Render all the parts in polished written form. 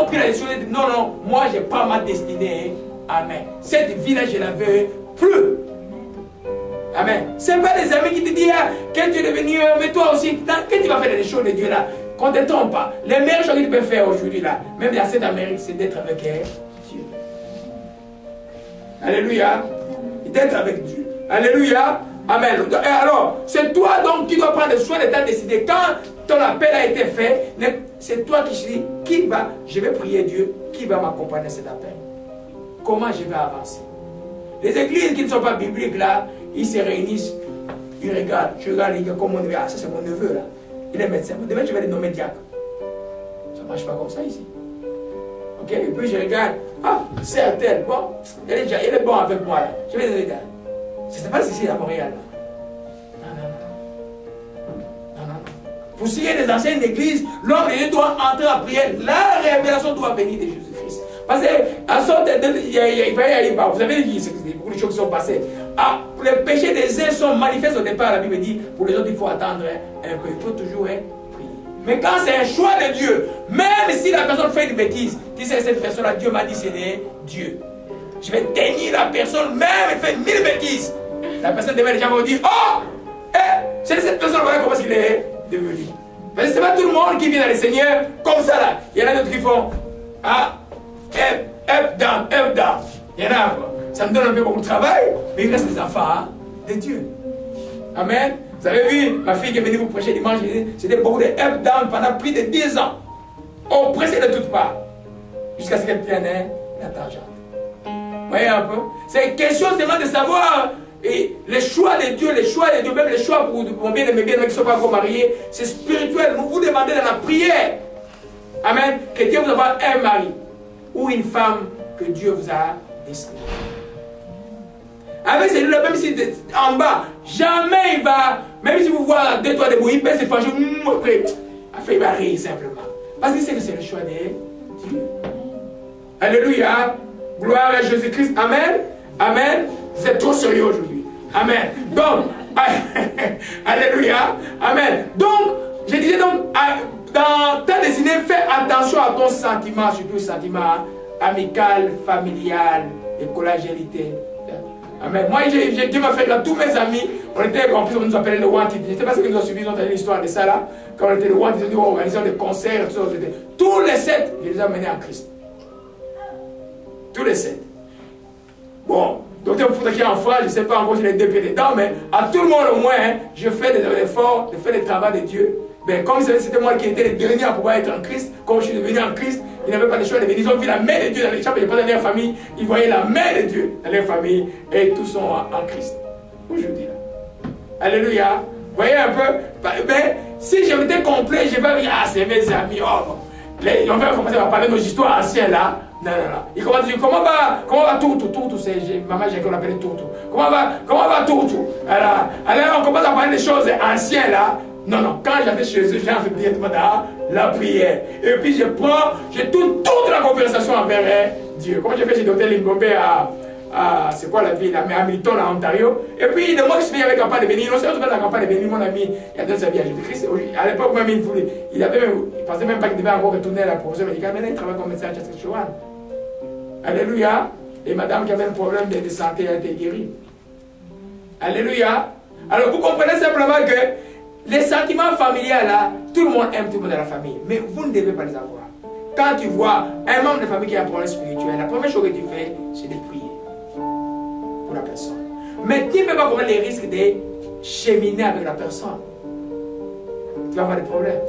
pris la décision de dire non, non, moi je n'ai pas ma destinée. Amen. Cette vie-là, je ne la veux plus. Amen. Ce n'est pas les amis qui te disent ah, quand tu es devenu, mais toi aussi, quand tu vas faire des choses de Dieu là, qu'on ne te trompe pas. Les meilleures choses que tu peux faire aujourd'hui là, même dans cette Amérique, c'est d'être avec Dieu. Alléluia. D'être avec Dieu. Alléluia. Amen. Alors, c'est toi donc qui dois prendre soin de ta destinée. Quand ton appel a été fait, c'est toi qui dis, qui va, je vais prier Dieu, qui va m'accompagner à cet appel. Comment je vais avancer. Les églises qui ne sont pas bibliques là, ils se réunissent, ils regardent, je regarde, ils disent, comme mon neveu, ah ça c'est mon neveu là, il est médecin, demain je vais le nommer diacre. Ça ne marche pas comme ça ici. Ok, et puis je regarde, ah c'est un tel, bon, il est bon avec moi là, je vais le dire. Ce n'est pas ici à Montréal là. Non. Pour ce qui est des anciennes églises, l'homme doit entrer à prier, la révélation doit venir de Jésus-Christ. Parce qu'à sorte vous avez dit, beaucoup de choses qui sont passées. Ah, les péchés des uns sont manifestes au départ, la Bible dit, pour les autres il faut attendre un peu, il faut toujours prier. Mais quand c'est un choix de Dieu, même si la personne fait une bêtise, tu sais, cette personne-là, Dieu m'a dit c'est Dieu. Je vais tenir la personne, même elle fait 1000 bêtises. La personne demain, les gens vont dire, oh, c'est cette personne, voilà comment il est devenu. Parce que ce n'est pas tout le monde qui vient dans le Seigneur comme ça là. Il y en a d'autres qui font, ah, up, down. Il y en a, ça me donne un peu beaucoup de travail, mais il reste des enfants de Dieu. Amen. Vous avez vu, ma fille qui est venue vous prêcher dimanche, c'était beaucoup de up, down pendant plus de 10 ans. Oppressée de toutes parts. Jusqu'à ce qu'elle prenne la tangente. Vous voyez un peu? C'est une question seulement de savoir et les choix de Dieu, même les choix pour mon bien-aimé, qui ne sont pas encore mariés, c'est spirituel. Vous demandez dans la prière. Amen. Que Dieu vous envoie un mari ou une femme que Dieu vous a destiné. Avec celui-là, même si en bas, jamais il va, même si vous voyez deux toits debout, il peut se fâcher, après, il va rire simplement. Parce qu'il sait que c'est le choix de Dieu. Alléluia. Gloire à Jésus-Christ. Amen. Amen. Vous êtes trop sérieux aujourd'hui. Amen. Donc, alléluia. Amen. Donc, je disais donc, dans ta destinée, fais attention à ton sentiment, surtout le sentiment amical, familial, et collégialité. Amen. Moi, Dieu m'a fait là, tous mes amis, on était compris, on nous appelait le Wanted. Je ne sais pas si vous avez suivi, ils ont entendu l'histoire de ça là. Quand on était le Wanted, ils ont organisé des concerts, tout ça. Tous les 7, je les ai amenés en Christ. Tous les 7. Bon, docteur Fouta qui est en France, je ne sais pas encore si les deux pieds dedans, mais à tout le monde au moins, je fais des efforts, je fais le travail de Dieu. Ben, comme c'était moi qui étais le dernier à pouvoir être en Christ, comme je suis devenu en Christ, ils n'avaient pas le choix de venir. Ils ont vu la main de Dieu dans les chambres, ils n'avaient pas dans leur famille, ils voyaient la main de Dieu dans leur famille et tous sont en Christ. Aujourd'hui là. Alléluia. Vous voyez un peu? Ben, si je m'étais complet, je vais dire, ah, c'est mes amis, oh, on va commencer à parler de nos histoires anciennes là. Non. Il commence à dire, comment va Toutou? Toutou, c'est maman, j'ai qu'on appelle Toutou. Comment va Toutou? Alors, on commence à parler des choses anciennes là. Non, quand j'étais chez eux, j'entre directement dans la prière. Et puis je tourne toute la conversation envers Dieu. Comme j'ai fait chez Dr Limbombe c'est quoi la ville, à Hamilton, en Ontario. Et puis, de moi qui suis avec la campagne de Béni, non seulement la campagne de Béni, mon ami, il a donné sa vie à Jésus-Christ. À l'époque, même, il pensait même pas qu'il devait encore retourner à la profession médicale. Maintenant, il travaille comme médecin à Saskatchewan. Alléluia. Et madame qui avait un problème de santé a été guérie. Alléluia. Alors, vous comprenez simplement que les sentiments familiaux, là, tout le monde aime tout le monde dans la famille. Mais vous ne devez pas les avoir. Quand tu vois un membre de famille qui a un problème spirituel, la première chose que tu fais, c'est de prier pour la personne. Mais tu ne peux pas prendre les risques de cheminer avec la personne. Tu vas avoir des problèmes.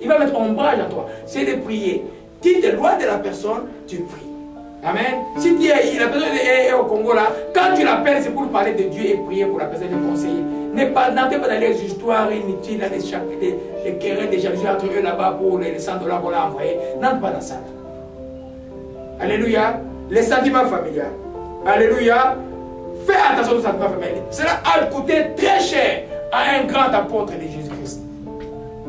Il va mettre ombrage à toi. C'est de prier. Tu te loin de la personne, tu pries. Amen. Si la personne est au Congo là, quand tu l'appelles, c'est pour parler de Dieu et prier pour la personne, de conseiller. N'entrez pas dans les histoires inutiles, les querelles, des jalousies entre eux là-bas pour les $100 qu'on a envoyés. N'entre pas dans ça. Alléluia. Les sentiments familiaux. Alléluia. Fais attention aux sentiments familiaux. Cela a coûté très cher à un grand apôtre de Jésus-Christ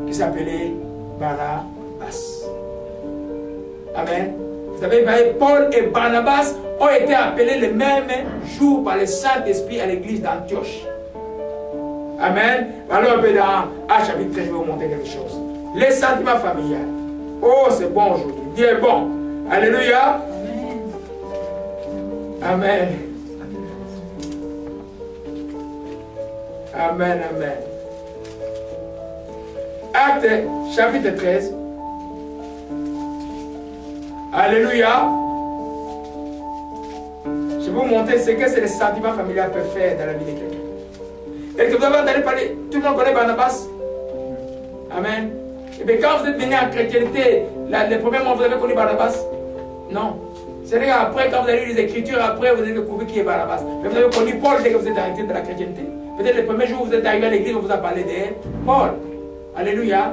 qui s'appelait Barnabas. Amen. Vous savez, Paul et Barnabas ont été appelés le même jour par le Saint-Esprit à l'église d'Antioche. Amen. Alors, dans Actes chapitre 13, je vais vous montrer quelque chose. Les sentiments familiaux. Oh, c'est bon aujourd'hui. Dieu est bon. Alléluia. Amen. Amen, amen. Acte chapitre 13. Alléluia. Je vais vous montrer ce que les sentiments familiaux peuvent faire dans la vie de quelqu'un. Et que vous avez entendu parler, tout le monde connaît Barnabas. Amen. Et bien quand vous êtes venu en chrétienté, les premiers mois vous avez connu Barnabas? Non. C'est après, quand vous avez lu les Écritures, après vous avez découvert qui est Barnabas. Mais vous avez connu Paul dès que vous êtes arrivé dans la chrétienté. Peut-être les premiers jours où vous êtes arrivé à l'église, on vous a parlé de Paul. Alléluia.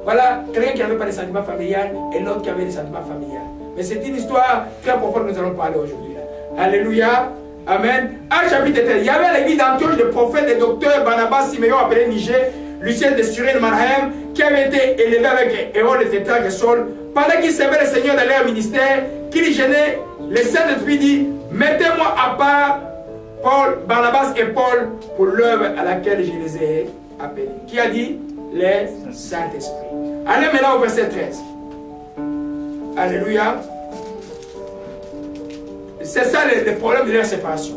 Voilà, quelqu'un qui n'avait pas de sentiments familiaux et l'autre qui avait des sentiments familiaux. Mais c'est une histoire très profonde que nous allons parler aujourd'hui. Alléluia. Amen. Acte chapitre 13. Il y avait à l'église d'Antioche des prophètes, des docteurs, Barnabas, Siméon appelé Niger, Lucien de Cyrène, Manahem, qui avait été élevé avec Hérode, et Tétrarque et Saul. Pendant qu'ils servaient le Seigneur dans leur ministère, qu'ils gênaient, le Saint-Esprit dit, mettez-moi à part Paul, Barnabas et Paul pour l'œuvre à laquelle je les ai appelés. Qui a dit? Les Saint-Esprit. Allez maintenant au verset 13. Alléluia. C'est ça le problème de leur séparation.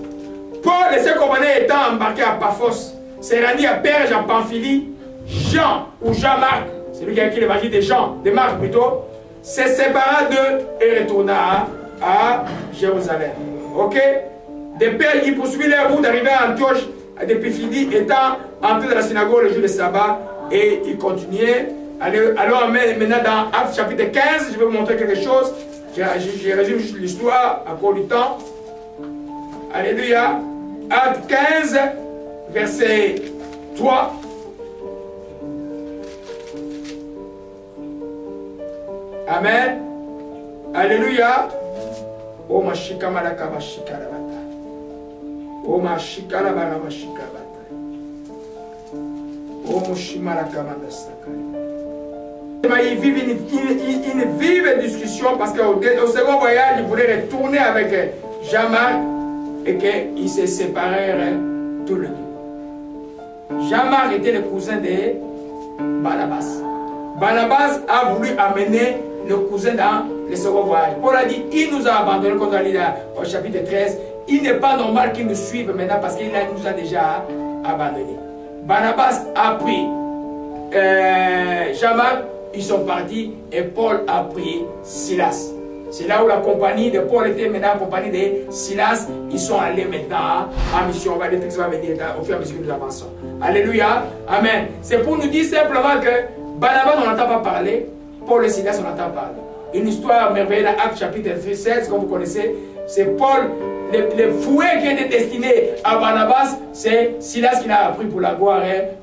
Paul et ses compagnons étant embarqués à Paphos, s'est rendu à Perge en Pamphylie. Jean ou Jean-Marc, c'est lui qui a écrit l'évangile de Jean, de Marc plutôt, s'est séparé d'eux et retourna à Jérusalem. Ok? De Perge, ils poursuivent leur route d'arriver à Antioche, de Pamphylie, étant entrés dans la synagogue le jour de sabbat, et ils continuaient. Alors maintenant dans Actes chapitre 15, je vais vous montrer quelque chose. Je résume juste l'histoire à cause du temps. Alléluia. Acte 15, verset 3. Amen. Alléluia. Oh ma shikama kaba shikara bata. Oh ma shikara bara shikara bata. Oh moshimara kama sakari. Ils vivent une vive discussion parce qu'au second voyage, ils voulaient retourner avec Jean-Marc et qu'ils se séparèrent tous les deux. Jean-Marc était le cousin de Barnabas. Barnabas a voulu amener le cousin dans le second voyage. Paul a dit, il nous a abandonnés, comme on a dit au chapitre 13. Il n'est pas normal qu'il nous suive maintenant parce qu'il nous a déjà abandonnés. Barnabas a pris Jean-Marc. Ils sont partis et Paul a pris Silas. C'est là où la compagnie de Paul était maintenant en compagnie de Silas. Ils sont allés maintenant en mission. On va dire que ça va venir au fur et à mesure que nous avançons. Alléluia. Amen. C'est pour nous dire simplement que Barnabas, on n'entend pas parler. Paul et Silas, on entend parler. Une histoire merveilleuse dans Actes chapitre 16, comme vous connaissez. C'est Paul, le fouet qui était destiné à Barnabas, c'est Silas qui l'a appris pour la gloire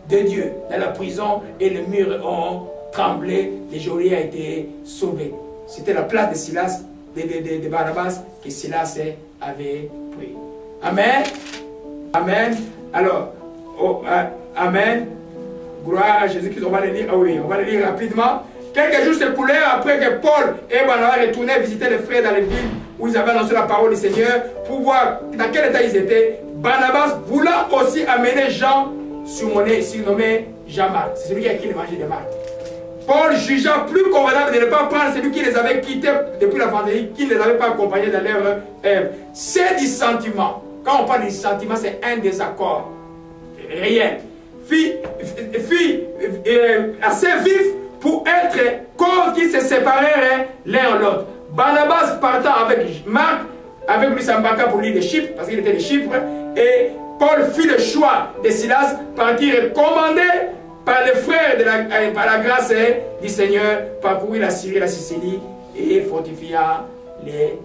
de Dieu dans la prison et les murs ont tremblé, le geôlier a été sauvé. C'était la place de Silas, de Barnabas, que Silas avait pris. Amen. Amen. Alors, oh, amen. Gloire à Jésus-Christ. On va le lire. Ah oui, on va le lire rapidement. Quelques jours s'écoulèrent après que Paul et Barnabas retournaient visiter les frères dans les villes où ils avaient annoncé la parole du Seigneur pour voir dans quel état ils étaient. Barnabas voulant aussi amener Jean, surnommé Jean-Marc. C'est celui qui a écrit l'évangile de Marc. Paul jugea plus convenable de ne pas prendre celui qui les avait quittés depuis la fantaisie, qui ne les avait pas accompagnés dans leur œuvre. C'est du sentiment. Quand on parle du sentiment, c'est un désaccord réel. Assez vif pour être cause qui se séparèrent l'un l'autre. Barnabas partant avec Marc, avec lui s'embarqua pour l'île de Chypre, parce qu'il était de Chypre, et Paul fit le choix de Silas, partir recommandé par les frères, par la grâce du Seigneur, parcourir la Syrie et la Sicile et fortifia les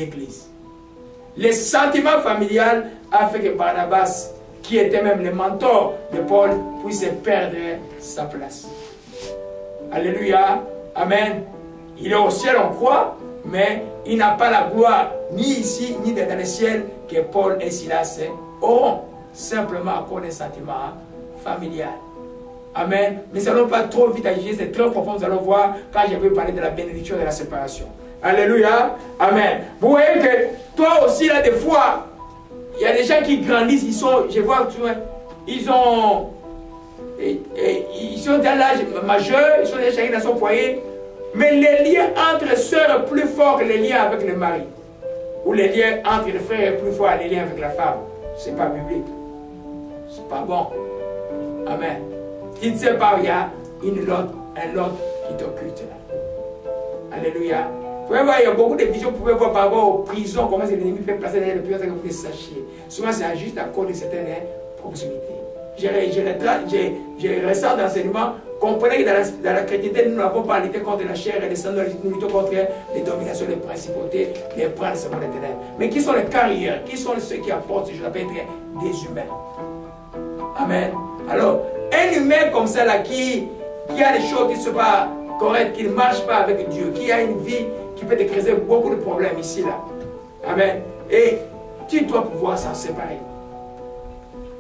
églises. Le sentiment familial a fait que Barnabas, qui était même le mentor de Paul, puisse perdre sa place. Alléluia. Amen. Il est au ciel, on croit, mais il n'a pas la gloire, ni ici, ni dans le ciel, que Paul et Silas auront, simplement à cause des sentiments familiaux. Amen. Mais nous n'allons pas trop vite agir, c'est très profond. Nous allons voir quand je vais parler de la bénédiction de la séparation. Alléluia. Amen. Vous voyez que toi aussi, là, des fois, il y a des gens qui grandissent, ils sont, je vois, ils sont dans l'âge majeur, ils sont déjà chacun dans son foyer, Mais les liens entre les sœurs sont plus forts que les liens avec le mari. Ou les liens entre les frères sont plus forts que les liens avec la femme. Ce n'est pas biblique. Ce n'est pas bon. Amen. Tu ne sais pas, il y a un lot qui t'occulte là. Alléluia. Vous pouvez voir, il y a beaucoup de visions, vous pouvez voir par rapport aux prisons, comment l'ennemi peut placer dans les prisons, que vous les sachiez. Souvent, c'est juste à cause de certaines proximités. Je ressens d'enseignement. Comprenez que dans la chrétienté, nous n'avons pas lutté contre la chair et les sangs, nous luttons contre les dominations, les principautés, les princes de des ténèbres. Mais qui sont les carrières? Qui sont ceux qui apportent, je l'appelle des humains? Amen. Alors, un humain comme ça, là, qui a des choses qui ne sont pas correctes, qui ne marchent pas avec Dieu, qui a une vie qui peut te créer beaucoup de problèmes ici, là. Amen. Et tu dois pouvoir s'en séparer.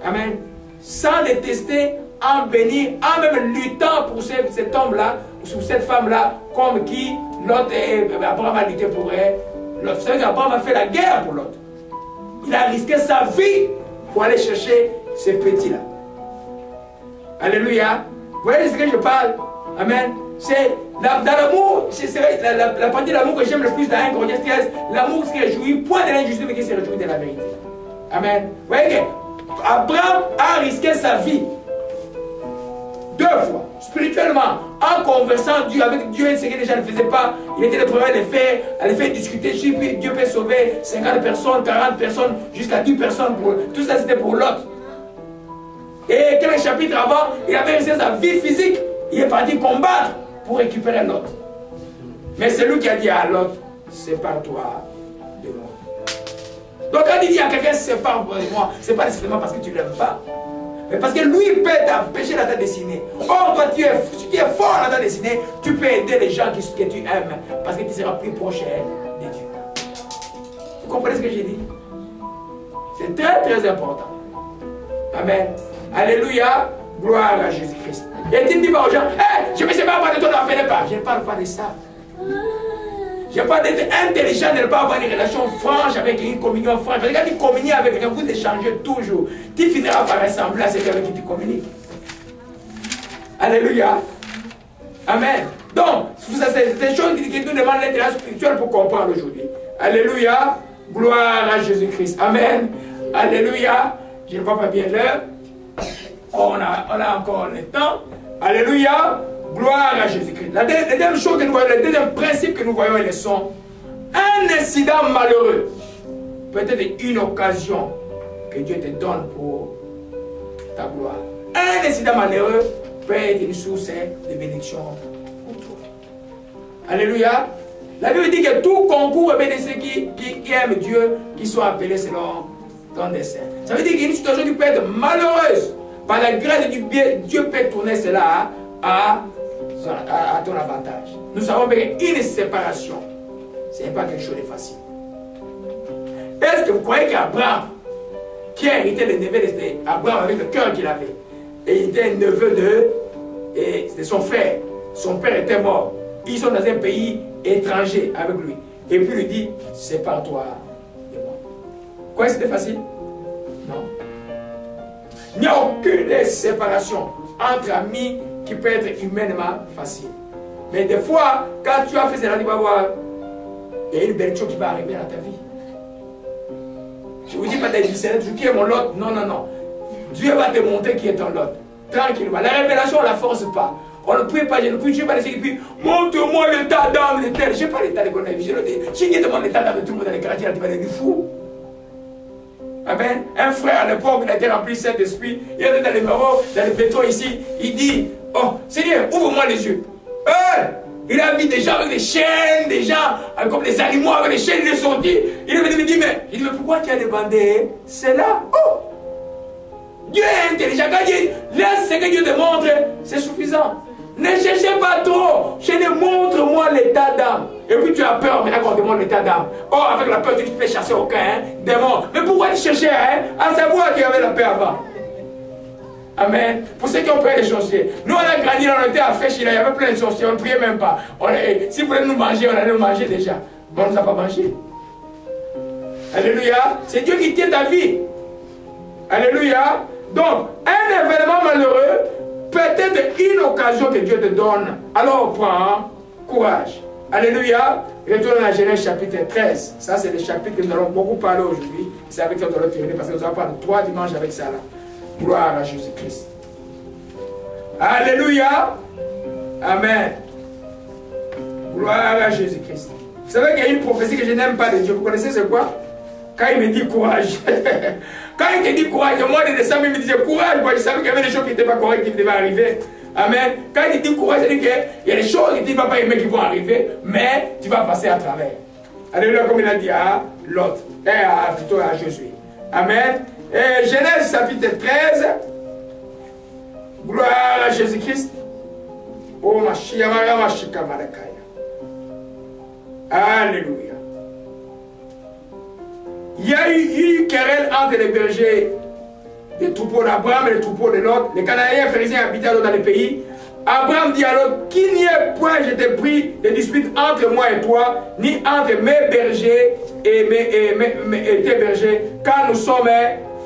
Amen. Sans détester, en bénir, en même luttant pour cet homme-là, ou cette femme-là, comme qui l'autre, Abraham a lutté pour elle. L'autre, c'est qu'Abraham a fait la guerre pour l'autre. Il a risqué sa vie pour aller chercher ces petits-là. Alléluia. Vous voyez de ce que je parle? Amen. C'est dans l'amour, c'est la partie de l'amour que j'aime le plus dans 1 Corinthiens 13, l'amour qui se réjouit, point de l'injustice, mais qui se réjouit de la vérité. Amen. Vous voyez que Abraham a risqué sa vie 2 fois, spirituellement, en conversant Dieu avec Dieu, ce que les gens ne faisaient pas. Il était le premier à les faire discuter. Puis Dieu peut sauver 50 personnes, 40 personnes, jusqu'à 10 personnes. Tout ça, c'était pour l'autre. Et quelques chapitres avant, il avait risqué sa vie physique. Il est parti combattre pour récupérer l'autre. Mais c'est lui qui a dit à l'autre, sépare-toi de moi. Donc quand il dit à quelqu'un, sépare-toi de moi, ce n'est pas nécessairement parce que tu ne l'aimes pas. Mais parce que lui peut t'empêcher dans ta destinée. Or, toi, si tu es fort dans ta destinée, tu peux aider les gens que tu aimes. Parce que tu seras plus proche de Dieu. Vous comprenez ce que j'ai dit? C'est très très important. Amen. Alléluia. Gloire à Jésus-Christ. Et tu ne dis pas aux gens, hey, je ne me sépare pas de toi, n'en fais pas. Je ne parle pas de ça. Je parle d'être intelligent, de ne pas avoir une relation franche avec une communion franche. Parce que quand tu communies avec quelqu'un, vous échangez toujours. Tu finiras par ressembler à celui avec qui tu communiques. Alléluia. Amen. Donc, c'est des choses qui nous demandent l'intérêt spirituel pour comprendre aujourd'hui. Alléluia. Gloire à Jésus-Christ. Amen. Alléluia. Je ne vois pas bien l'heure. On a encore le temps. Alléluia. Gloire à Jésus-Christ. La deuxième chose que nous voyons, le deuxième principe que nous voyons, ils sont un incident malheureux. Peut-être une occasion que Dieu te donne pour ta gloire. Un incident malheureux peut être une source de bénédiction pour toi. Alléluia. La Bible dit que tout concourt est béni ceux qui aiment Dieu, qui sont appelés selon ton dessein. Ça veut dire qu'une situation qui peut être malheureuse, par la grâce du bien, Dieu peut tourner cela à ton avantage. Nous savons qu'une séparation, ce n'est pas quelque chose de facile. Est-ce que vous croyez qu'Abraham, qui a hérité le neveu d'Abraham avec le cœur qu'il avait, et il était un neveu de son frère, son père était mort, ils sont dans un pays étranger avec lui, et puis il lui dit, sépare-toi de moi. Quoi, c'était facile? Non. Il n'y a aucune séparation entre amis qui peut être humainement facile. Mais des fois, quand tu as fait cela, tu vas voir, il y a une belle chose qui va arriver dans ta vie. Je ne vous dis pas d'être différent, qui est mon lot. Non, non, non. Dieu va te montrer qui est ton lot. Tranquillement. La révélation, on ne la force pas. On ne peut pas, je ne peux pas laisser puis montre-moi l'état d'âme de tel. Je n'ai pas l'état de connaître. Si je demande l'état d'âme de tout le monde dans les quartiers, tu vas devenir fou. Amen. Un frère à l'époque, il a été rempli de Saint-Esprit. Il était dans les marauds, dans le béton ici. Il dit, oh Seigneur, ouvre-moi les yeux. Il a vu des gens avec des chaînes, des gens comme des animaux avec des chaînes, il est sorti. Il me dit, mais pourquoi tu as demandé cela? Oh, Dieu est intelligent. Quand Dieu laisse ce que Dieu te montre, c'est suffisant. Ne cherchez pas trop. Montre-moi l'état d'âme. Et puis tu as peur, maintenant qu'on demande l'état d'âme. Oh, avec la peur, tu peux chasser aucun démon. Mais pourquoi tu cherchais à savoir qu'il y avait la paix avant? Amen. Pour ceux qui ont peur des sorciers. Nous, on a grandi, on était à Fèche, il y avait plein de sorciers, on ne priait même pas. Si vous voulez nous manger, on allait nous manger déjà. Mais on ne nous a pas mangé. Alléluia. C'est Dieu qui tient ta vie. Alléluia. Donc, un événement malheureux peut être une occasion que Dieu te donne. Alors prends courage. Alléluia. Retournons à Genèse chapitre 13. Ça, c'est le chapitre que nous allons beaucoup parler aujourd'hui. C'est avec ça que nous allons terminer parce que nous allons parler 3 dimanches avec ça là. Gloire à Jésus-Christ. Alléluia. Amen. Gloire à Jésus-Christ. Vous savez qu'il y a une prophétie que je n'aime pas de Dieu. Vous connaissez c'est quoi? Quand il me dit courage. Quand il te dit courage, moi de décembre, il me disait courage. Moi, je savais qu'il y avait des choses qui n'étaient pas correctes qui devaient arriver. Amen. Quand il dit courage, il dit qu'il y a des choses que tu ne vas pas aimer qui vont arriver, mais tu vas passer à travers. Alléluia, comme il a dit à l'autre, plutôt à Josué. Amen. Et Genèse chapitre 13. Gloire à Jésus-Christ. Oh, ma chiamara, ma chikamalakaya. Alléluia. Il y a eu une querelle entre les bergers des troupeaux d'Abraham et les troupeaux de l'autre. Les Cananéens pharisiens habitaient alors dans le pays. Abraham dit alors qu'il n'y ait point, je t'ai pris, de dispute entre moi et toi, ni entre mes bergers et tes bergers, car nous sommes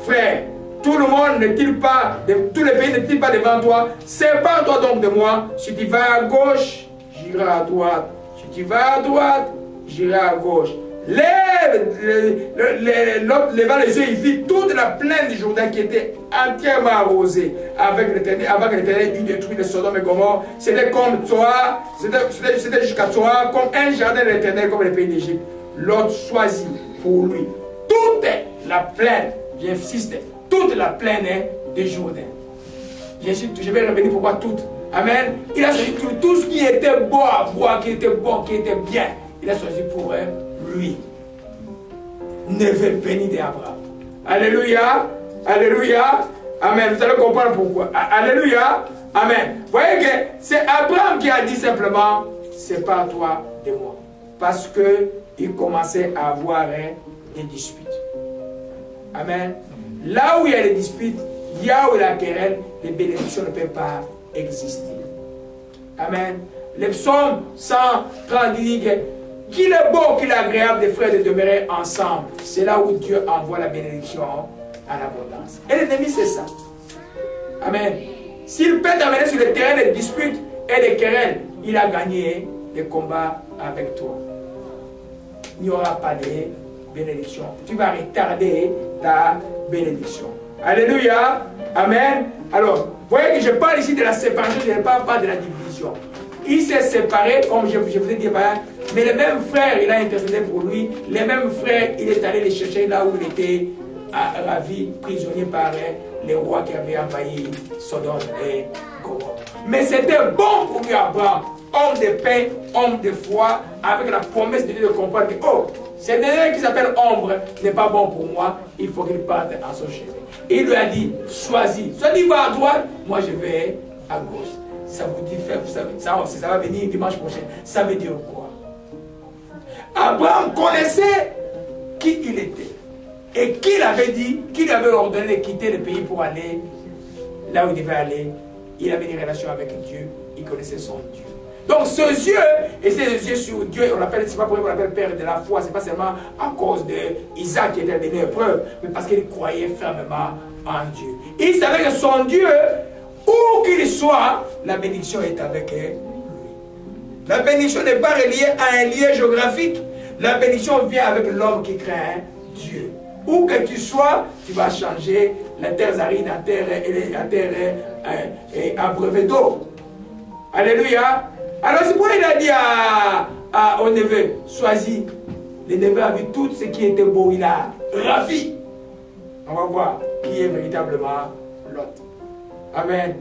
frères. Tout le monde n'est-il pas, tous les pays n'est-il pas devant toi? Sépare-toi donc de moi. Si tu vas à gauche, j'irai à droite. Si tu vas à droite, j'irai à gauche. Levant les yeux, il vit toute la plaine du Jourdain qui était entièrement arrosée avec l'Éternel, avant que l'Éternel eût détruit les Sodome et Gomorrhe. C'était comme toi, c'était jusqu'à toi, comme un jardin de l'Éternel, comme le pays d'Égypte. L'autre choisit pour lui toute la plaine, j'insiste, toute la plaine du Jourdain. Je vais revenir pourquoi toute. Amen. Il a choisi tout ce qui était beau à voir, qui était bon, qui était bien. Il a choisi pour lui. Neveu béni d'Abraham. Alléluia. Alléluia. Amen. Vous allez comprendre pourquoi. Alléluia. Amen. Vous voyez que c'est Abraham qui a dit simplement, sépare-toi de moi. Parce qu'il commençait à avoir des disputes. Amen. Là où il y a des disputes, là où il y a la querelle, les bénédictions ne peuvent pas exister. Amen. Les psaumes 130 dit qu'il est beau, qu'il est agréable des frères de demeurer ensemble. C'est là où Dieu envoie la bénédiction en abondance. Et l'ennemi, c'est ça. Amen. S'il peut t'amener sur le terrain des disputes et des querelles, il a gagné des combats avec toi. Il n'y aura pas de bénédiction. Tu vas retarder ta bénédiction. Alléluia. Amen. Alors, vous voyez que je parle ici de la séparation, je ne parle pas de la division. Il s'est séparé, comme je vous ai dit, mais les mêmes frères, il a intercédé pour lui. Les mêmes frères, il est allé les chercher là où il était ravi, prisonnier par les rois qui avaient envahi Sodome et Gomorrhe. Mais c'était bon pour lui, Abraham, homme de paix, homme de foi, avec la promesse de Dieu de comprendre que, oh, ce dernier qui s'appelle ombre n'est pas bon pour moi, il faut qu'il parte en son chemin. Il lui a dit, choisis. Soit il va à droite, moi je vais à gauche. Ça vous dit, ça va venir dimanche prochain. Ça veut dire quoi? Abraham connaissait qui il était. Et qu'il avait dit, qu'il avait ordonné de quitter le pays pour aller là où il devait aller. Il avait une relation avec Dieu. Il connaissait son Dieu. Donc ses yeux, et ses yeux sur Dieu, on l'appelle, c'est pas pour lui qu'on l'appelle père de la foi, c'est pas seulement à cause d'Isaac qui était donné épreuve, mais parce qu'il croyait fermement en Dieu. Il savait que son Dieu, où qu'il soit, la bénédiction est avec lui. La bénédiction n'est pas reliée à un lieu géographique. La bénédiction vient avec l'homme qui craint Dieu. Où que tu sois, tu vas changer la terre aride en terre abreuvée d'eau. Alléluia. Alors c'est pourquoi il a dit au neveu, choisis. Le neveu a vu tout ce qui était beau, il a ravi. On va voir qui est véritablement l'autre. Amen.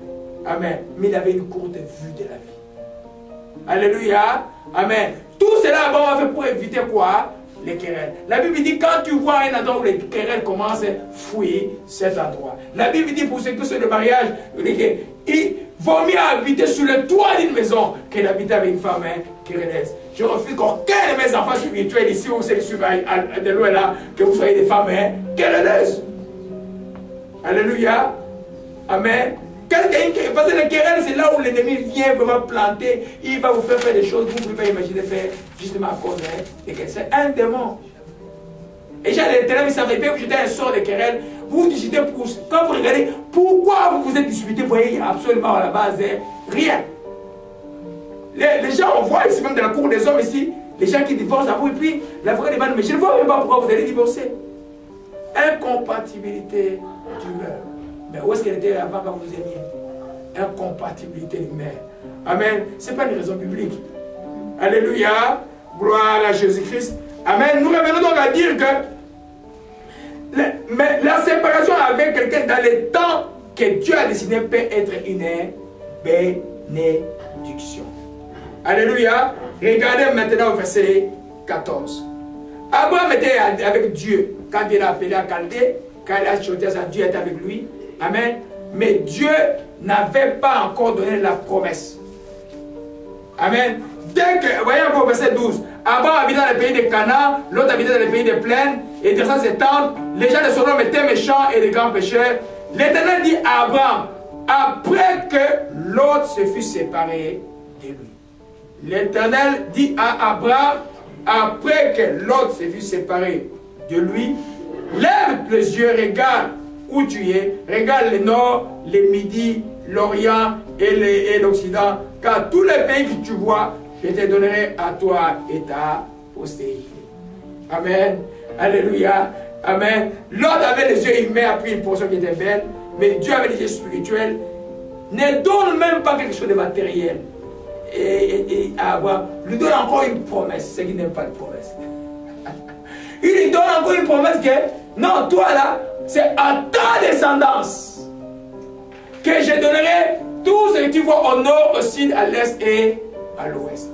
Amen. Mais il avait une courte vue de la vie. Alléluia. Amen. Tout cela, on va faire pour éviter quoi? Les querelles. La Bible dit quand tu vois un endroit où les querelles commencent, fouiller cet endroit. La Bible dit pour ceux qui sont de mariage, il vaut mieux habiter sur le toit d'une maison que d'habiter avec une femme querelleuse. Je refuse qu'aucun de mes enfants spirituels ici ou ceux qui suivent de loin là, que vous soyez des femmes querelleuses. Alléluia. Amen. Parce que les querelles, c'est là où l'ennemi vient vraiment planter. Il va vous faire des choses que vous ne pouvez pas imaginer faire justement à cause de querelles. C'est un démon. Et j'ai l'Éternel, il savait bien que j'étais un sort de querelles. Vous disputez pour. Quand vous regardez, pourquoi vous vous êtes disputé, vous voyez, il y a absolument à la base rien. les gens, on voit ici même dans la cour des hommes ici, les gens qui divorcent avant, et puis l'avocat demande, mais je ne vois même pas pourquoi vous allez divorcer. Incompatibilité d'humeur. Mais où est-ce qu'elle était avant quand vous vous aimiez? Incompatibilité d'humeur. Amen. Ce n'est pas une raison biblique. Alléluia. Gloire à Jésus-Christ. Amen. Nous revenons donc à dire que mais la séparation avec quelqu'un dans les temps que Dieu a dessiné peut être une bénédiction. Alléluia. Regardez maintenant au verset 14. Abraham était avec Dieu quand il a appelé à Chaldée, quand il a chanté à Dieu était avec lui. Amen. Mais Dieu n'avait pas encore donné la promesse. Amen. Dès que, voyez au verset 12, Abraham habitait dans le pays de Canaan, l'autre habitait dans le pays des plaines, et dressant ses tentes, les gens de son homme étaient méchants et de grands pécheurs. L'Éternel dit à Abraham, après que l'autre se fut séparé de lui. L'Éternel dit à Abraham, après que l'autre se fut séparé de lui, lève les yeux, regarde où tu es, regarde le nord, le midi, l'orient et l'occident, car tous les pays que tu vois, je te donnerai à toi et ta postérité. Amen. Alléluia. Amen. L'autre avait les yeux humains, a pris une portion qui était belle, mais Dieu avait les yeux spirituels. Ne donne même pas quelque chose de matériel. Et Abraham lui donne encore une promesse, c'est qu'il n'aime pas de promesse. Il lui donne encore une promesse que, non, toi là, c'est à ta descendance que je donnerai tout ce que tu vois au nord, au sud, à l'est et à l'ouest.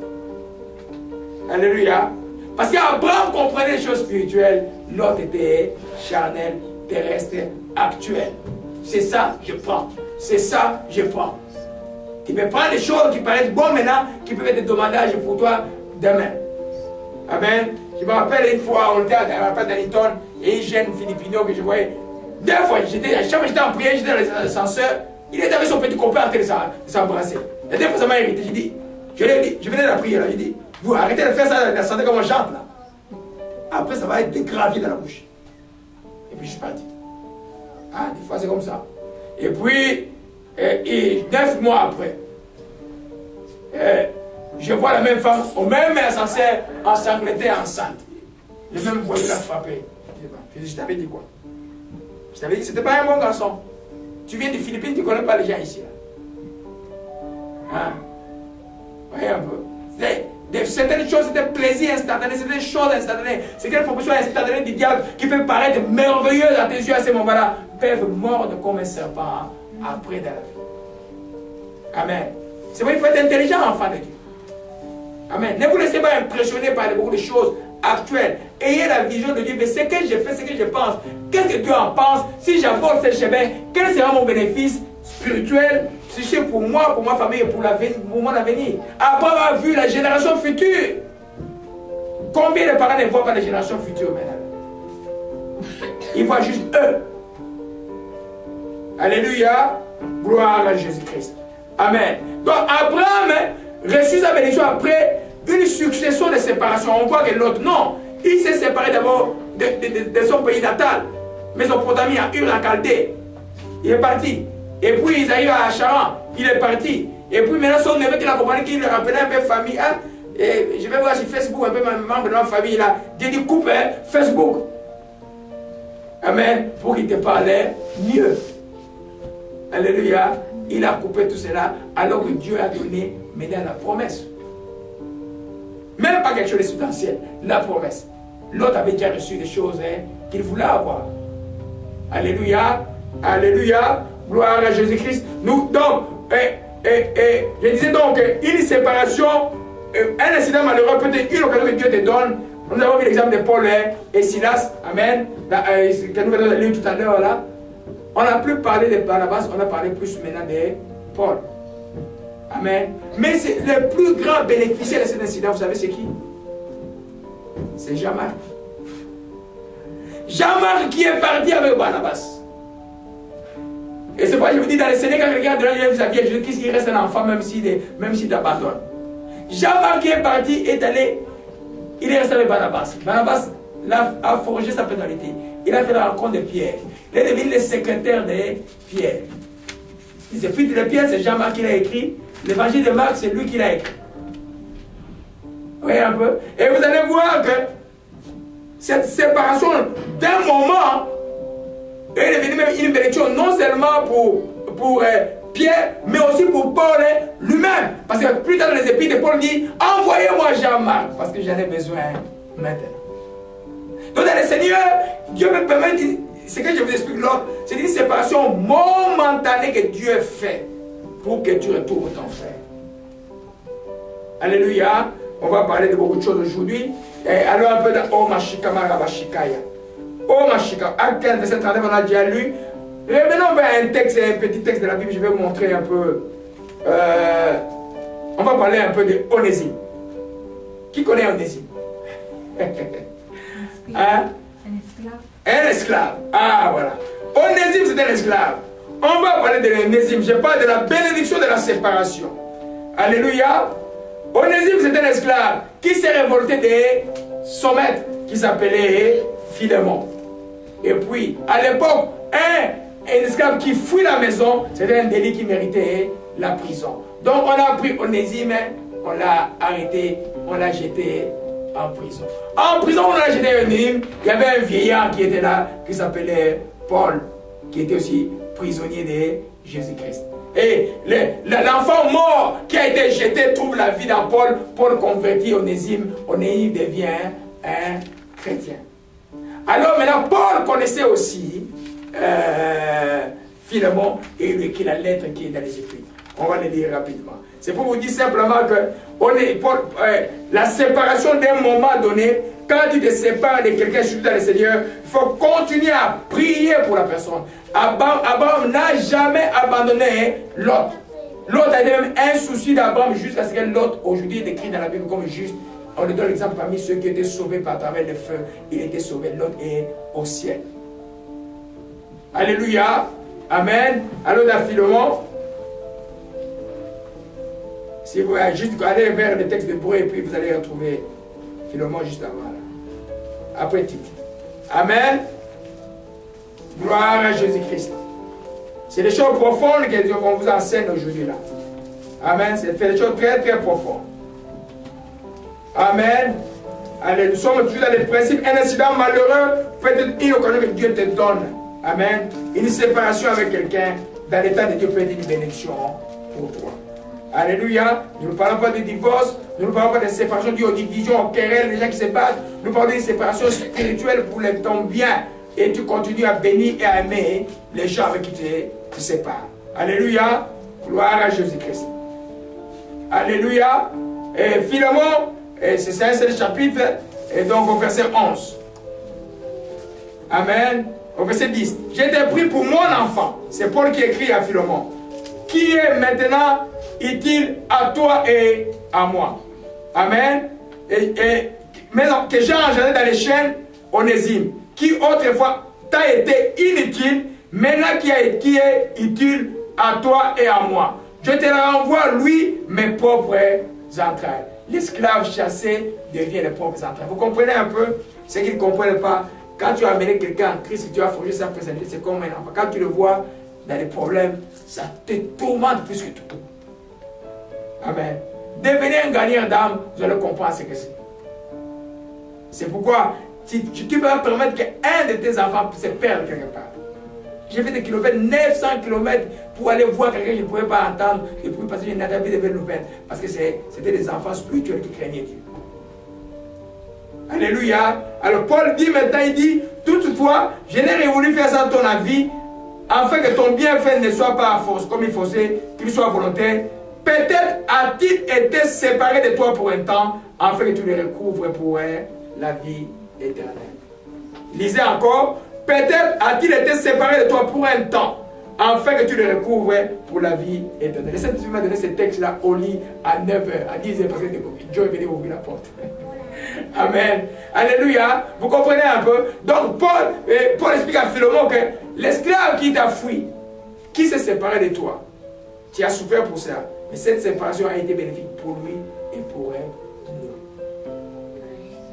Alléluia. Parce qu'Abraham comprenait les choses spirituelles, l'autre était charnel, terrestre, actuel. C'est ça, je prends. C'est ça, je prends. Tu peux prendre des choses qui paraissent bonnes maintenant, qui peuvent être des dommages pour toi demain. Amen. Je me rappelle une fois, on était à Danington, et une jeune Filipino que je voyais. Deux fois, chaque fois que j'étais en prière, j'étais dans l'ascenseur, il était avec son petit copain en train de s'embrasser. La dernière fois, ça m'a irrité. J'ai dit, je venais de la prière, j'ai dit, vous arrêtez de faire ça, de sentir comme on chante là. Après, ça va être des graviers dans la bouche. Et puis, je suis parti. Ah, des fois, c'est comme ça. Et puis, 9 mois après, je vois la même femme au même ascenseur ensanglantée enceinte. Le même voyou l'a frappé. Je t'avais dit quoi? Je t'avais dit que ce n'était pas un bon garçon. Tu viens des Philippines, tu ne connais pas les gens ici. Hein? Voyez un peu. Certaines choses, c'est un plaisir instantané, c'est des choses instantanées. C'est une proposition instantanée du diable qui peut paraître merveilleuse à tes yeux à ce moment-là, peuvent mordre comme un serpent après dans la vie. Amen. C'est vrai, il faut être intelligent, enfant de Dieu. Amen. Ne vous laissez pas impressionner par beaucoup de choses actuelles. Ayez la vision de Dieu. Mais ce que je fais, ce que je pense, qu'est-ce que Dieu en pense? Si j'aborde ce chemin, quel sera mon bénéfice spirituel, psychique pour moi, pour ma famille et pour mon avenir? Abraham a vu la génération future. Combien de parents ne voient pas la génération future maintenant? Ils voient juste eux. Alléluia. Gloire à Jésus-Christ. Amen. Donc Abraham reçut sa bénédiction après une succession de séparations. On voit que l'autre, non. Il s'est séparé d'abord de son pays natal. Mésopotamie, à Ur, en Chaldée. Il est parti. Et puis ils arrivent à Charan. Il est parti. Et puis maintenant son neveu qui l'a accompagné, qui le rappelait un peu famille. Hein? Et je vais voir sur Facebook un peu membre de ma famille là. Dieu dit coupe Facebook. Amen. Pour qu'il te parle mieux. Alléluia. Il a coupé tout cela alors que Dieu a donné maintenant la promesse. Même pas quelque chose de substantiel, la promesse. L'autre avait déjà reçu des choses qu'il voulait avoir. Alléluia. Alléluia. Gloire à Jésus-Christ. Nous, donc, je disais donc, une séparation, un incident malheureux, peut-être une occasion que Dieu te donne. Nous avons vu l'exemple de Paul et Silas. Amen. Que nous venons de lire tout à l'heure là. On n'a plus parlé de Barnabas, on a parlé plus maintenant de Paul. Amen. Mais le plus grand bénéficiaire de cet incident, vous savez c'est qui? C'est Jean-Marc. Jean-Marc qui est parti avec Barnabas. Et c'est pourquoi je vous dis dans le Seigneur, quand quelqu'un de l'année sa vie, Jésus-Christ, il reste un enfant même s'il t'abandonne. Jean-Marc qui est parti est allé, il est resté avec Barnabas. Barnabas a forgé sa personnalité. Il a fait la rencontre de Pierre. Il est devenu le secrétaire de Pierre. Les épîtres de Pierre, c'est Jean-Marc qui l'a écrit. L'évangile de Marc, c'est lui qui l'a écrit. voyez un peu? Et vous allez voir que cette séparation d'un moment est devenue même une bénédiction, non seulement pour Pierre, mais aussi pour Paul lui-même. Parce que plus tard dans les épîtres, Paul dit, envoyez-moi Jean-Marc, parce que j'en ai besoin maintenant. Donc dans le Seigneur, Dieu me permet, ce que je vous explique là, c'est une séparation momentanée que Dieu fait pour que tu retrouves ton frère. Alléluia. On va parler de beaucoup de choses aujourd'hui. Alors un peu dans Omashika Marabashikaya. Omashika, Acte 15, verset 39, on a déjà lu. Revenons vers un texte, un petit texte de la Bible, je vais vous montrer un peu. On va parler un peu de Onésime. Qui connaît Onésime? Hein? Un esclave. Ah voilà. Onésime c'est un esclave. On va parler de l'Onésime. Je parle de la bénédiction de la séparation. Alléluia. Onésime c'est un esclave qui s'est révolté de son maître qui s'appelait Philémon. Et puis à l'époque, un esclave qui fuit la maison, c'était un délit qui méritait la prison. Donc on a pris Onésime, on l'a arrêté, on l'a jeté en prison. En prison, on a jeté Onésime. Il y avait un vieillard qui était là, qui s'appelait Paul, qui était aussi prisonnier de Jésus-Christ. Et l'enfant mort qui a été jeté trouve la vie dans Paul. Paul convertit Onésime. Onésime devient un chrétien. Alors maintenant, Paul connaissait aussi Philémon et il écrit la lettre qui est dans les Épîtres. On va le lire rapidement. C'est pour vous dire simplement que la séparation d'un moment donné, quand tu te sépares de quelqu'un, surtout dans le Seigneur, il faut continuer à prier pour la personne. Abraham n'a jamais abandonné Lot. Lot a été même un souci d'Abraham jusqu'à ce que Lot, aujourd'hui, est décrit dans la Bible comme juste. On lui donne l'exemple parmi ceux qui étaient sauvés par travers le feu. Il était sauvé, Lot est au ciel. Alléluia. Amen. Alors dans Philémon, si vous allez juste aller vers le texte de Hébreux et puis vous allez retrouver Philémon juste avant. Là. Après Tite. Amen. Gloire à Jésus-Christ. C'est des choses profondes qu'on vous enseigne aujourd'hui là. Amen. C'est des choses très très profondes. Amen. Allez, nous sommes toujours dans les principes. Un incident malheureux peut être une occasion que Dieu te donne. Amen. Une séparation avec quelqu'un dans l'état de Dieu peut être une bénédiction pour toi. Alléluia. Nous ne parlons pas de divorce, nous ne parlons pas de séparation due aux divisions, aux querelles, les gens qui se battent. Nous parlons d'une séparation spirituelle pour ton bien. Et tu continues à bénir et à aimer les gens avec qui tu te sépares. Alléluia. Gloire à Jésus-Christ. Alléluia. Et Philémon, c'est un seul chapitre, et donc au verset 11. Amen. Au verset 10. J'ai été pris pour mon enfant. C'est Paul qui écrit à Philémon. Qui est maintenant utile à toi et à moi. Amen. Maintenant que j'ai engendré dans les chaînes Onésime, qui autrefois t'a été inutile, maintenant qui est utile à toi et à moi. Je te renvoie, lui, mes propres entrailles. L'esclave chassé devient les propres entrailles. Vous comprenez un peu ce qu'ils ne comprennent pas? Quand tu as amené quelqu'un en Christ et tu as forgé sa personnalité, c'est comme un enfant. Quand tu le vois dans les problèmes, ça te tourmente plus que tout. Amen. Devenez un gagnant d'âme, vous allez comprendre ce que c'est. C'est pourquoi tu vas permettre qu'un de tes enfants se perde quelque part. J'ai fait des kilomètres, 900 km pour aller voir quelqu'un que je ne pouvais pas entendre et puis parce que je n'avais pas de nouvelles. Parce que c'était des enfants spirituels qui craignaient Dieu. Alléluia. Alors Paul dit maintenant, il dit, toutefois, je n'ai voulu faire ça à ton avis, afin que ton bienfait ne soit pas à force, comme il faisait, qu'il soit volontaire. Peut-être a-t-il été séparé de toi pour un temps, afin que tu le recouvres pour la vie éternelle. Lisez encore. Peut-être a-t-il été séparé de toi pour un temps, afin que tu le recouvres pour la vie éternelle. Le Saint-Esprit m'a donné ce texte-là au lit à 9h, à 10h, parce que Dieu est venu ouvrir la porte. Amen. Alléluia. Vous comprenez un peu? Donc Paul explique à Philémon que l'esclave qui t'a fui, qui s'est séparé de toi, tu as souffert pour ça. Mais cette séparation a été bénéfique pour lui et pour nous.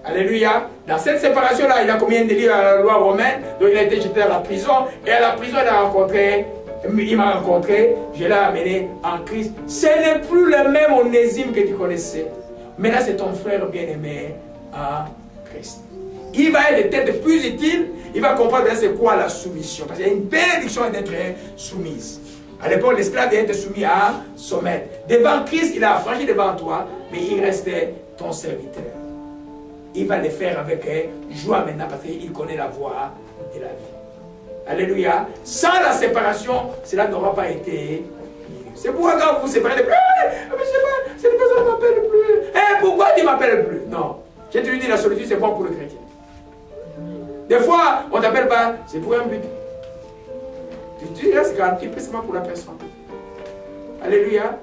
Alléluia. Dans cette séparation-là, il a commis un délit à la loi romaine, donc il a été jeté à la prison. Et à la prison, il m'a rencontré, je l'ai amené en Christ. Ce n'est plus le même Onésime que tu connaissais. Maintenant, c'est ton frère bien-aimé en Christ. Il va être peut-être plus utile, il va comprendre c'est quoi la soumission. Parce qu'il y a une bénédiction d'être soumise. À l'époque, l'esclave était soumis à son maître. Devant Christ, il a affranchi devant toi, mais il restait ton serviteur. Il va le faire avec joie maintenant parce qu'il connaît la voie de la vie. Alléluia. Sans la séparation, cela n'aura pas été. C'est pourquoi quand vous vous séparez de plus, mais cette personne ne m'appelle plus. Pourquoi tu ne m'appelles plus? Non. J'ai toujours dit la solitude, c'est bon pour le chrétien. Des fois, on ne t'appelle pas, c'est pour un but. Tu restes garanti précisément pour la personne. Alléluia.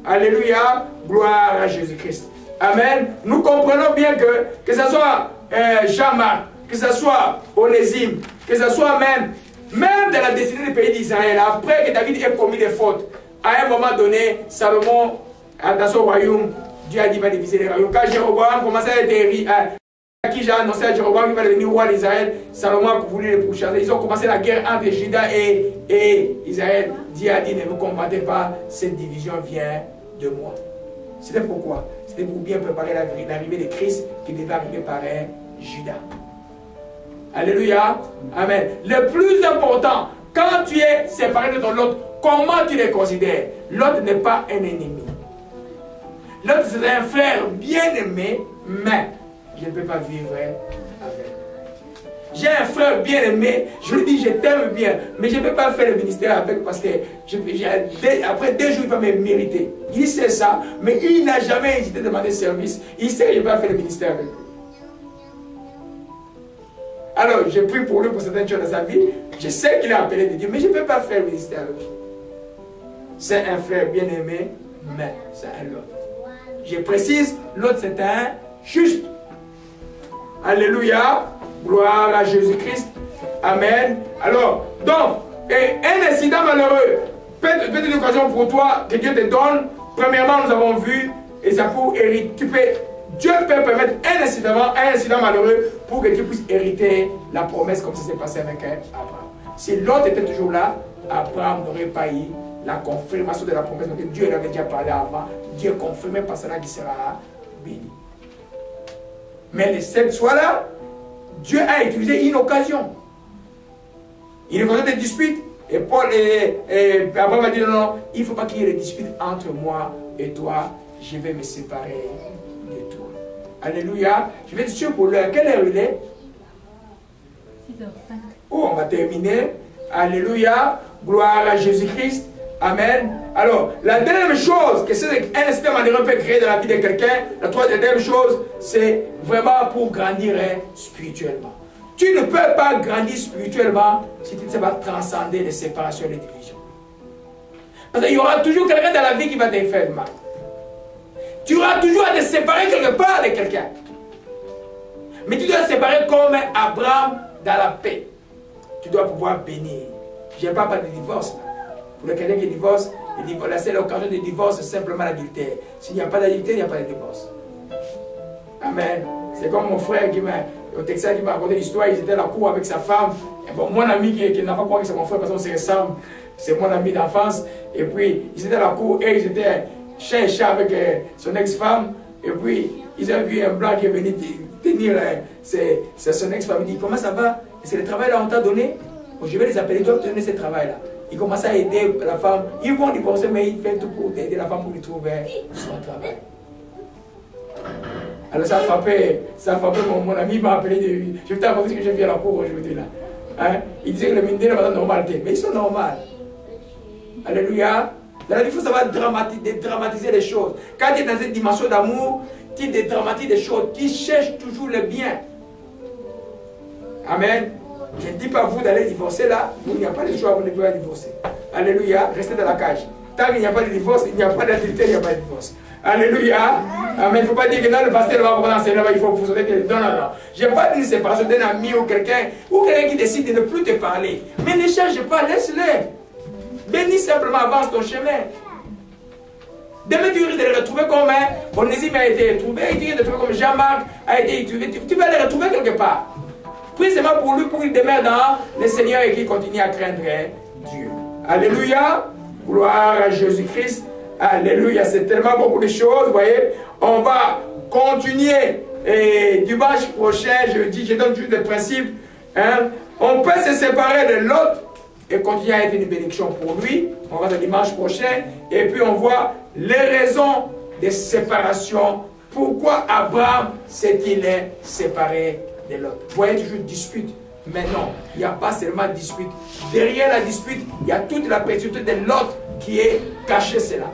Alléluia. Gloire à Jésus-Christ. Amen. Nous comprenons bien que ce soit Jean-Marc, que ce soit Onésime, que ce soit même dans la destinée du pays d'Israël, après que David ait commis des fautes, à un moment donné, Salomon, dans son royaume, Dieu a dit va diviser les royaumes. Quand Jéroboam commençait à être qui j'ai annoncé à Jéroboam qu'il va devenir roi d'Israël, Salomon a voulu les pourchasser. Ils ont commencé la guerre entre Juda et Israël. Dieu a dit ne vous combattez pas, cette division vient de moi. C'était pourquoi? C'était pour bien préparer l'arrivée de Christ qui devait arriver par Juda. Alléluia. Amen. Le plus important, quand tu es séparé de ton autre, comment tu les considères? L'autre n'est pas un ennemi. L'autre c'est un frère bien-aimé, mais je ne peux pas vivre avec. J'ai un frère bien-aimé, je lui dis je t'aime bien, mais je ne peux pas faire le ministère avec parce que après 2 jours il va me mériter. Il sait ça, mais il n'a jamais hésité à demander service. Il sait que je ne peux pas faire le ministère avec lui. Alors j'ai pris pour lui pour certaines choses dans sa vie. Je sais qu'il est appelé de Dieu, mais je ne peux pas faire le ministère avec lui. C'est un frère bien-aimé, mais c'est un autre. Je précise, l'autre c'est un juste. Alléluia. Gloire à Jésus-Christ. Amen. Alors, donc, un incident malheureux peut être une occasion pour toi que Dieu te donne. Premièrement, nous avons vu, et ça pour hériter. Dieu peut permettre un incident malheureux pour que tu puisses hériter la promesse comme ça s'est passé avec Abraham. Si l'autre était toujours là, Abraham n'aurait pas eu la confirmation de la promesse. Parce que Dieu l'avait déjà parlé avant. Dieu confirmait par cela qu'il sera béni. Mais le 7 soir-là, Dieu a utilisé une occasion. Une occasion de dispute. Et Paul et Abraham a dit non, il ne faut pas qu'il y ait de dispute entre moi et toi. Je vais me séparer de toi. Alléluia. Je vais être sûr pour l'heure. Quelle heure il est? 6h05. Oh, on va terminer. Alléluia. Gloire à Jésus-Christ. Amen. Alors, la deuxième chose que un incident malheureux peut créer dans la vie de quelqu'un, la troisième chose, c'est vraiment pour grandir spirituellement. Tu ne peux pas grandir spirituellement si tu ne sais pas transcender les séparations et les divisions. Parce qu'il y aura toujours quelqu'un dans la vie qui va te faire mal. Tu auras toujours à te séparer quelque part de quelqu'un. Mais tu dois te séparer comme Abraham dans la paix. Tu dois pouvoir bénir. Je ne parle pas de divorce. Pour le quelqu'un qui divorce, la seule occasion de divorce, c'est simplement l'adultère. S'il n'y a pas d'adultère, il n'y a pas de divorce. Amen. C'est comme mon frère au Texas qui m'a raconté l'histoire. Il était à la cour avec sa femme. Et bon, mon ami qui n'a pas croire que c'est mon frère parce qu'on se ressemble, c'est mon ami d'enfance. Et puis, ils étaient à la cour et ils étaient chien et chat avec son ex-femme. Et puis, ils ont vu un blanc qui est venu tenir c'est son ex-femme. Il dit, comment ça va? C'est le travail là on t'a donné? Bon, je vais les appeler, ils doivent te donner ce travail là. Il commence à aider la femme. Ils vont divorcer, mais il fait tout pour aider la femme pour lui trouver son travail. Alors ça a frappé mon ami, il m'a appelé. Je vais t'apprendre ce que j'ai vu à la cour aujourd'hui là. Hein? Il disait que le ministère n'est pas dans la normalité, mais ils sont normaux. Alléluia. Dans la vie, il faut savoir dédramatiser les choses. Quand tu es dans une dimension d'amour, tu dédramatises les choses, tu cherches toujours le bien. Amen. Je ne dis pas vous d'aller divorcer là, vous, il n'y a pas de choix, vous ne pouvez pas divorcer. Alléluia, restez dans la cage. Tant qu'il n'y a pas de divorce, il n'y a pas d'adultère, il n'y a pas de divorce. Alléluia. Amen. Il ne faut pas dire que dans le pasteur va enseigner là-bas, il faut vous sauter. Non, non, non. Je n'ai pas dit séparation d'un ami ou quelqu'un qui décide de ne plus te parler. Mais ne cherche pas, laisse-le. Bénis simplement, avance ton chemin. Demain, tu risques de les retrouver comme Onésime a été retrouvé, tu risques de les retrouver comme Jean-Marc a été retrouvé. Tu vas les retrouver quelque part. Prie seulement pour lui, pour qu'il demeure dans le Seigneur et qu'il continue à craindre Dieu. Alléluia. Gloire à Jésus-Christ. Alléluia. C'est tellement beaucoup de choses, vous voyez. On va continuer. Et dimanche prochain, je donne juste des principes. Hein. On peut se séparer de l'autre et continuer à être une bénédiction pour lui. On va le dimanche prochain. Et puis on voit les raisons de séparation. Pourquoi Abraham s'est-il séparé de l'autre? Vous voyez toujours dispute. Mais non, il n'y a pas seulement dispute. Derrière la dispute, il y a toute la préciosité de l'autre qui est cachée, c'est là.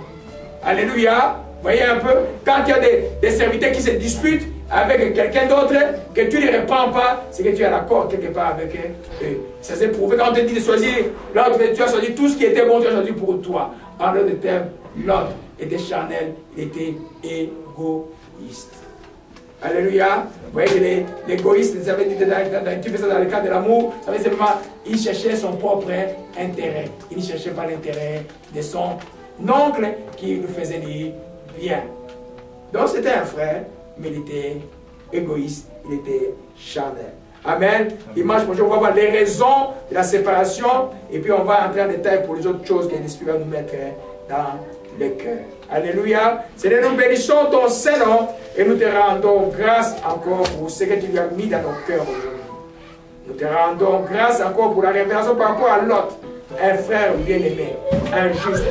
Alléluia. Vous voyez un peu, quand il y a des serviteurs qui se disputent avec quelqu'un d'autre, que tu ne les reprends pas, c'est que tu es d'accord quelque part avec eux. Ça s'est prouvé quand on te dit de choisir, l'autre, tu as choisi tout ce qui était bon, tu as choisi pour toi. En d'autres termes, l'autre était charnel, il était égoïste. Alléluia. Vous voyez, l'égoïste, ça veut dire, tu fais ça dans le cadre de l'amour, ça veut dire simplement, il cherchait son propre intérêt. Il ne cherchait pas l'intérêt de son oncle qui lui faisait du bien. Donc c'était un frère, mais il était égoïste, il était charnel. Amen. Dimanche prochain, on va voir les raisons de la séparation et puis on va entrer en détail pour les autres choses que l'Esprit va nous mettre dans le cœur. Alléluia. Seigneur, nous bénissons ton Saint-Nom et nous te rendons grâce encore pour ce que tu lui as mis dans nos cœurs aujourd'hui. Nous te rendons grâce encore pour la révélation par rapport à l'autre, un frère bien-aimé, un juste,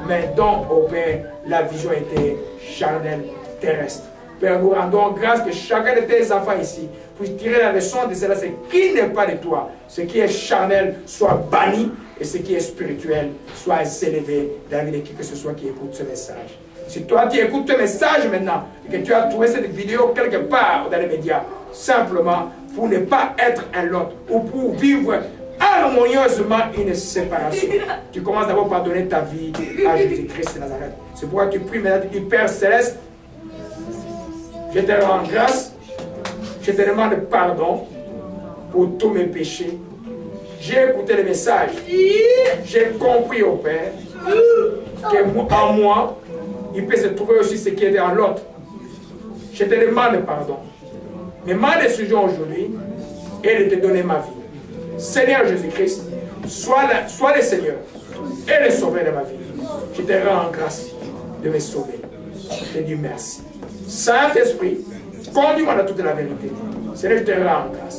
mais dont au Père la vision était charnelle, terrestre. Père, nous rendons grâce que chacun de tes enfants ici puisse tirer la leçon de cela, ce qui n'est pas de toi, ce qui est charnel soit banni et ce qui est spirituel soit élevé dans la vie de qui que ce soit qui écoute ce message. Si toi tu écoutes ce message maintenant et que tu as trouvé cette vidéo quelque part dans les médias, simplement pour ne pas être un lot ou pour vivre harmonieusement une séparation, tu commences d'abord par donner ta vie à Jésus-Christ de Nazareth. C'est pourquoi tu pries maintenant, tu dis Père Céleste, je te rends grâce, je te demande pardon pour tous mes péchés. J'ai écouté le message, j'ai compris au Père qu'en moi, il peut se trouver aussi ce qui est en l'autre. Je te demande pardon. Mais ma décision aujourd'hui est de te donner ma vie. Seigneur Jésus-Christ, sois le Seigneur et le Sauveur de ma vie. Je te rends grâce de me sauver. Je te dis merci. Saint-Esprit, conduis-moi dans toute la vérité. Seigneur, je te rends grâce.